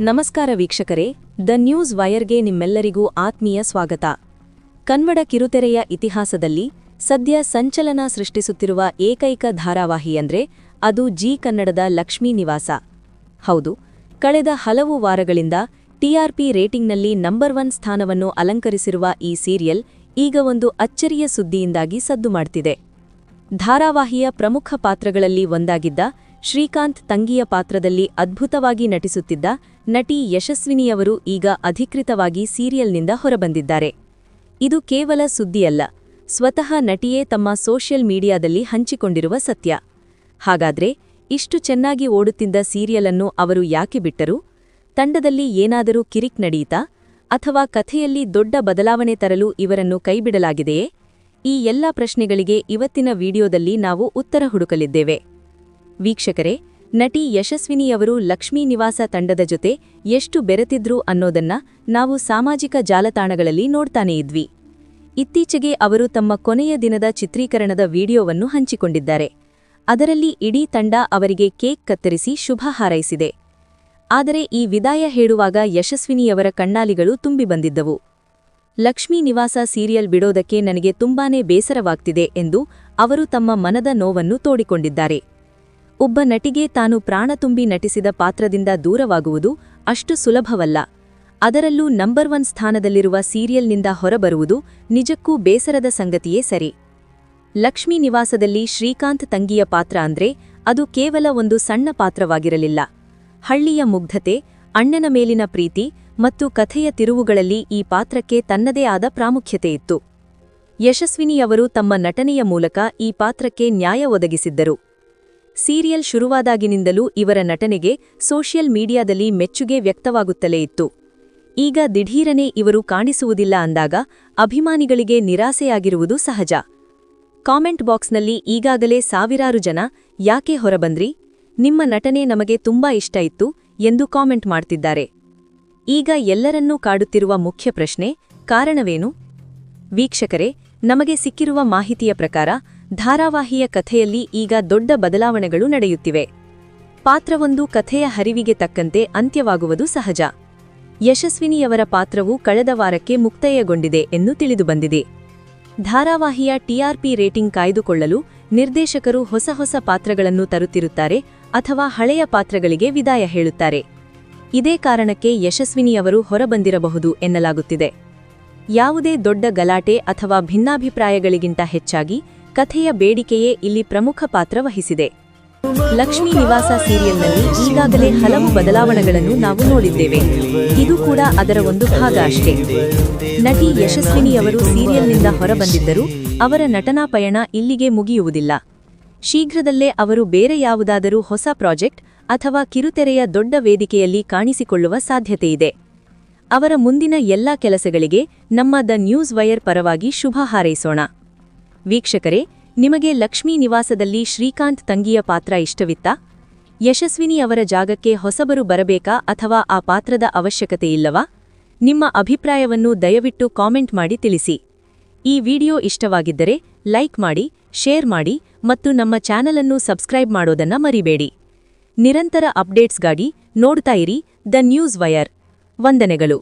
ನಮಸ್ಕಾರ ವೀಕ್ಷಕರೇ, the news ವೈರ್ಗೆ ನಿಮ್ಮೆಲ್ಲರಿಗೂ ಆತ್ಮೀಯ ಸ್ವಾಗತ. ಕನ್ನಡ ಕಿರುತೆರೆಯ ಇತಿಹಾಸದಲ್ಲಿ ಸದ್ಯ ಸಂಚಲನ ಸೃಷ್ಟಿಸುತ್ತಿರುವ ಏಕೈಕ ಧಾರಾವಾಹಿ ಅಂದ್ರೆ ಅದು ಜಿ ಕನ್ನಡದ ಲಕ್ಷ್ಮೀ ನಿವಾಸ. ಹೌದು, ಕಳೆದ ಹಲವು ವಾರಗಳಿಂದ ಟಿಆರ್ಪಿ ರೇಟಿಂಗ್ನಲ್ಲಿ ನಂಬರ್ 1 ಸ್ಥಾನವನ್ನು ಅಲಂಕರಿಸಿರುವ ಈ ಸೀರಿಯಲ್ ಈಗ ಒಂದು ಅಚ್ಚರಿಯ ಸುದ್ದಿಯಿಂದಾಗಿ ಸದ್ದು ಮಾಡ್ತಿದೆ. ಧಾರಾವಾಹಿಯ ಪ್ರಮುಖ ಪಾತ್ರಗಳಲ್ಲಿ ಒಂದಾಗಿದ್ದ ಶ್ರೀಕಾಂತ್ ತಂಗಿಯ ಪಾತ್ರದಲ್ಲಿ ಅದ್ಭುತವಾಗಿ ನಟಿಸುತ್ತಿದ್ದ ನಟಿ ಯಶಸ್ವಿನಿಯವರು ಈಗ ಅಧಿಕೃತವಾಗಿ ಸೀರಿಯಲ್ನಿಂದ ಹೊರಬಂದಿದ್ದಾರೆ. ಇದು ಕೇವಲ ಸುದ್ದಿಯಲ್ಲ, ಸ್ವತಃ ನಟಿಯೇ ತಮ್ಮ ಸೋಷಿಯಲ್ ಮೀಡಿಯಾದಲ್ಲಿ ಹಂಚಿಕೊಂಡಿರುವ ಸತ್ಯ. ಹಾಗಾದ್ರೆ ಇಷ್ಟು ಚೆನ್ನಾಗಿ ಓಡುತ್ತಿದ್ದ ಸೀರಿಯಲ್ ಅನ್ನು ಅವರು ಯಾಕೆ ಬಿಟ್ಟರು? ತಂಡದಲ್ಲಿ ಏನಾದರೂ ಕಿರಿಕ್ ನಡೆಯಿತಾ? ಅಥವಾ ಕಥೆಯಲ್ಲಿ ದೊಡ್ಡ ಬದಲಾವಣೆ ತರಲು ಇವರನ್ನು ಕೈಬಿಡಲಾಗಿದೆಯೇ? ಈ ಎಲ್ಲ ಪ್ರಶ್ನೆಗಳಿಗೆ ಇವತ್ತಿನ ವಿಡಿಯೋದಲ್ಲಿ ನಾವು ಉತ್ತರ ಹುಡುಕಲಿದ್ದೇವೆ. ವೀಕ್ಷಕರೇ, ನಟಿ ಯಶಸ್ವಿನಿಯವರು ಲಕ್ಷ್ಮೀ ನಿವಾಸ ತಂಡದ ಜೊತೆ ಎಷ್ಟು ಬೆರೆತಿದ್ರು ಅನ್ನೋದನ್ನ ನಾವು ಸಾಮಾಜಿಕ ಜಾಲತಾಣಗಳಲ್ಲಿ ನೋಡ್ತಾನೇ ಇದ್ವಿ. ಇತ್ತೀಚೆಗೆ ಅವರು ತಮ್ಮ ಕೊನೆಯ ದಿನದ ಚಿತ್ರೀಕರಣದ ವಿಡಿಯೋವನ್ನು ಹಂಚಿಕೊಂಡಿದ್ದಾರೆ. ಅದರಲ್ಲಿ ಇಡೀ ತಂಡ ಅವರಿಗೆ ಕೇಕ್ ಕತ್ತರಿಸಿ ಶುಭ ಹಾರೈಸಿದೆ. ಆದರೆ ಈ ವಿದಾಯ ಹೇಳುವಾಗ ಯಶಸ್ವಿನಿಯವರ ಕಣ್ಣಾಲಿಗಳು ತುಂಬಿ ಬಂದಿದ್ದವು. ಲಕ್ಷ್ಮೀ ನಿವಾಸ ಸೀರಿಯಲ್ ಬಿಡೋದಕ್ಕೆ ನನಗೆ ತುಂಬಾನೇ ಬೇಸರವಾಗ್ತಿದೆ ಎಂದು ಅವರು ತಮ್ಮ ಮನದ ನೋವನ್ನು ತೋಡಿಕೊಂಡಿದ್ದಾರೆ. ಒಬ್ಬ ನಟಿಗೆ ತಾನು ಪ್ರಾಣ ತುಂಬಿ ನಟಿಸಿದ ಪಾತ್ರದಿಂದ ದೂರವಾಗುವುದು ಅಷ್ಟು ಸುಲಭವಲ್ಲ. ಅದರಲ್ಲೂ ನಂಬರ್ 1 ಸ್ಥಾನದಲ್ಲಿರುವ ಸೀರಿಯಲ್ನಿಂದ ಹೊರಬರುವುದು ನಿಜಕ್ಕೂ ಬೇಸರದ ಸಂಗತಿಯೇ ಸರಿ. ಲಕ್ಷ್ಮೀ ನಿವಾಸದಲ್ಲಿ ಶ್ರೀಕಾಂತ್ ತಂಗಿಯ ಪಾತ್ರ ಅಂದ್ರೆ ಅದು ಕೇವಲ ಒಂದು ಸಣ್ಣ ಪಾತ್ರವಾಗಿರಲಿಲ್ಲ. ಹಳ್ಳಿಯ ಮುಗ್ಧತೆ, ಅಣ್ಣನ ಮೇಲಿನ ಪ್ರೀತಿ ಮತ್ತು ಕಥೆಯ ತಿರುವುಗಳಲ್ಲಿ ಈ ಪಾತ್ರಕ್ಕೆ ತನ್ನದೇ ಆದ ಪ್ರಾಮುಖ್ಯತೆ ಇತ್ತು. ಯಶಸ್ವಿನಿಯವರು ತಮ್ಮ ನಟನೆಯ ಮೂಲಕ ಈ ಪಾತ್ರಕ್ಕೆ ನ್ಯಾಯ ಒದಗಿಸಿದ್ದರು. ಸೀರಿಯಲ್ ಶುರುವಾದಾಗಿನಿಂದಲೂ ಇವರ ನಟನೆಗೆ ಸೋಷಿಯಲ್ ಮೀಡಿಯಾದಲ್ಲಿ ಮೆಚ್ಚುಗೆ ವ್ಯಕ್ತವಾಗುತ್ತಲೇ ಇತ್ತು. ಈಗ ದಿಢೀರನೆ ಇವರು ಕಾಣಿಸುವುದಿಲ್ಲ ಅಂದಾಗ ಅಭಿಮಾನಿಗಳಿಗೆ ನಿರಾಸೆಯಾಗಿರುವುದು ಸಹಜ. ಕಾಮೆಂಟ್ ಬಾಕ್ಸ್ನಲ್ಲಿ ಈಗಾಗಲೇ ಸಾವಿರಾರು ಜನ ಯಾಕೆ ಹೊರಬಂದ್ರಿ, ನಿಮ್ಮ ನಟನೆ ನಮಗೆ ತುಂಬಾ ಇಷ್ಟ ಇತ್ತು ಎಂದು ಕಾಮೆಂಟ್ ಮಾಡ್ತಿದ್ದಾರೆ. ಈಗ ಎಲ್ಲರನ್ನೂ ಕಾಡುತ್ತಿರುವ ಮುಖ್ಯ ಪ್ರಶ್ನೆ, ಕಾರಣವೇನು? ವೀಕ್ಷಕರೇ, ನಮಗೆ ಸಿಕ್ಕಿರುವ ಮಾಹಿತಿಯ ಪ್ರಕಾರ ಧಾರಾವಾಹಿಯ ಕಥೆಯಲ್ಲಿ ಈಗ ದೊಡ್ಡ ಬದಲಾವಣೆಗಳು ನಡೆಯುತ್ತಿವೆ. ಪಾತ್ರವೊಂದು ಕಥೆಯ ಹರಿವಿಗೆ ತಕ್ಕಂತೆ ಅಂತ್ಯವಾಗುವುದು ಸಹಜ. ಯಶಸ್ವಿನಿಯವರ ಪಾತ್ರವು ಕಳೆದ ವಾರಕ್ಕೆ ಮುಕ್ತಾಯಗೊಂಡಿದೆ ಎಂದು ತಿಳಿದುಬಂದಿದೆ. ಧಾರಾವಾಹಿಯ ಟಿಆರ್ಪಿ ರೇಟಿಂಗ್ ಕಾಯ್ದುಕೊಳ್ಳಲು ನಿರ್ದೇಶಕರು ಹೊಸ ಪಾತ್ರಗಳನ್ನು ತರುತ್ತಿರುತ್ತಾರೆ ಅಥವಾ ಹಳೆಯ ಪಾತ್ರಗಳಿಗೆ ವಿದಾಯ ಹೇಳುತ್ತಾರೆ. ಇದೇ ಕಾರಣಕ್ಕೆ ಯಶಸ್ವಿನಿಯವರು ಹೊರಬಂದಿರಬಹುದು ಎನ್ನಲಾಗುತ್ತಿದೆ. ಯಾವುದೇ ದೊಡ್ಡ ಗಲಾಟೆ ಅಥವಾ ಭಿನ್ನಾಭಿಪ್ರಾಯಗಳಿಗಿಂತ ಹೆಚ್ಚಾಗಿ ಕಥೆಯ ಬೇಡಿಕೆಯೇ ಇಲ್ಲಿ ಪ್ರಮುಖ ಪಾತ್ರ ವಹಿಸಿದೆ. ಲಕ್ಷ್ಮೀ ನಿವಾಸ ಸೀರಿಯಲ್ನಲ್ಲಿ ಈಗಾಗಲೇ ಹಲವು ಬದಲಾವಣೆಗಳನ್ನು ನಾವು ನೋಡಿದ್ದೇವೆ. ಇದು ಕೂಡ ಅದರ ಒಂದು ಭಾಗ ಅಷ್ಟೇ. ನಟಿ ಯಶಸ್ವಿನಿಯವರು ಸೀರಿಯಲ್ನಿಂದ ಹೊರಬಂದಿದ್ದರೂ ಅವರ ನಟನಾ ಪಯಣ ಇಲ್ಲಿಗೆ ಮುಗಿಯುವುದಿಲ್ಲ. ಶೀಘ್ರದಲ್ಲೇ ಅವರು ಬೇರೆ ಯಾವುದಾದರೂ ಹೊಸ ಪ್ರಾಜೆಕ್ಟ್ ಅಥವಾ ಕಿರುತೆರೆಯ ದೊಡ್ಡ ವೇದಿಕೆಯಲ್ಲಿ ಕಾಣಿಸಿಕೊಳ್ಳುವ ಸಾಧ್ಯತೆಯಿದೆ. ಅವರ ಮುಂದಿನ ಎಲ್ಲಾ ಕೆಲಸಗಳಿಗೆ ನಮ್ಮ ದ ನ್ಯೂಸ್ ವೈರ್ ಪರವಾಗಿ ಶುಭ ಹಾರೈಸೋಣ. ವೀಕ್ಷಕರೇ, ನಿಮಗೆ ಲಕ್ಷ್ಮೀ ನಿವಾಸದಲ್ಲಿ ಶ್ರೀಕಾಂತ್ ತಂಗಿಯ ಪಾತ್ರ ಇಷ್ಟವಿತ್ತಾ? ಯಶಸ್ವಿನಿ ಅವರ ಜಾಗಕ್ಕೆ ಹೊಸಬರು ಬರಬೇಕಾ ಅಥವಾ ಆ ಪಾತ್ರದ ಅವಶ್ಯಕತೆಯಿಲ್ಲವಾ? ನಿಮ್ಮ ಅಭಿಪ್ರಾಯವನ್ನು ದಯವಿಟ್ಟು ಕಾಮೆಂಟ್ ಮಾಡಿ ತಿಳಿಸಿ. ಈ ವಿಡಿಯೋ ಇಷ್ಟವಾಗಿದ್ದರೆ ಲೈಕ್ ಮಾಡಿ, ಶೇರ್ ಮಾಡಿ ಮತ್ತು ನಮ್ಮ ಚಾನೆಲ್ ಅನ್ನು ಸಬ್ಸ್ಕ್ರೈಬ್ ಮಾಡೋದನ್ನ ಮರಿಬೇಡಿ. ನಿರಂತರ ಅಪ್ಡೇಟ್ಸ್ಗಾಗಿ ನೋಡ್ತಾ ಇರಿ ದ ನ್ಯೂಸ್ ವೈರ್. ವಂದನೆಗಳು.